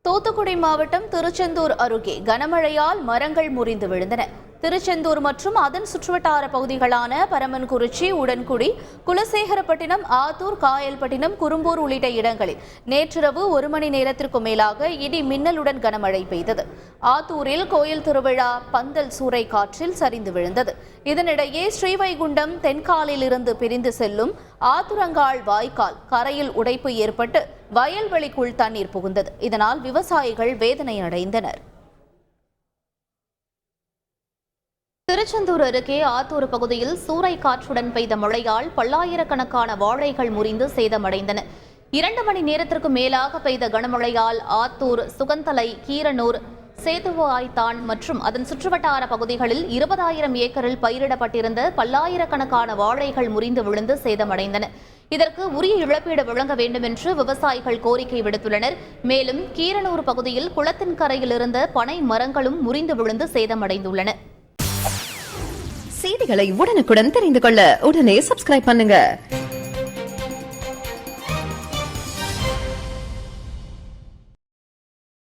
தூத்துக்குடி மாவட்டம் திருச்செந்தூர் அருகே கனமழையால் மரங்கள் முறிந்து விழுந்தன. திருச்செந்தூர் மற்றும் அதன் சுற்றுவட்டார பகுதிகளான பரமன்குறிச்சி, உடன்குடி, குலசேகரப்பட்டினம், ஆத்தூர், காயல்பட்டினம், குறும்பூர் உள்ளிட்ட இடங்களில் நேற்றிரவு 1 மணி நேரத்திற்கும் மேலாக இடி மின்னலுடன் கனமழை பெய்தது. ஆத்தூரில் கோயில் திருவிழா பந்தல் சூறை காற்றில் சரிந்து விழுந்தது. இதனிடையே ஸ்ரீவைகுண்டம் தென்காலில் இருந்து பிரிந்து செல்லும் ஆத்துரங்கால் வாய்க்கால் கரையில் உடைப்பு ஏற்பட்டு வயல்வெளிக்குள் தண்ணீர் புகுந்தது. இதனால் விவசாயிகள் வேதனை அடைந்தனர். திருச்செந்தூர் அருகே ஆத்தூர் பகுதியில் சூறை காற்றுடன் பெய்த மழையால் பல்லாயிரக்கணக்கான வாழைகள் முறிந்து சேதமடைந்தன. 2 மணி நேரத்திற்கு மேலாக பெய்த கனமழையால் ஆத்தூர், சுகந்தலை, கீரனூர், சேதுவாய்த்தான் மற்றும் அதன் சுற்றுவட்டார பகுதிகளில் 20,000 ஏக்கரில் பயிரிடப்பட்டிருந்த பல்லாயிரக்கணக்கான வாழைகள் முறிந்து விழுந்து சேதமடைந்தன. இதற்கு உரிய இழப்பீடு வழங்க வேண்டும் என்று விவசாயிகள் கோரிக்கை விடுத்துள்ளனர். மேலும் கீரனூர் பகுதியில் குளத்தின் கரையில் இருந்த பனை மரங்களும் முறிந்து விழுந்து சேதமடைந்துள்ளன. செய்திகளை உடனுக்குடன் தெரிந்து கொள்ள உடனே சப்ஸ்கிரைப் பண்ணுங்க.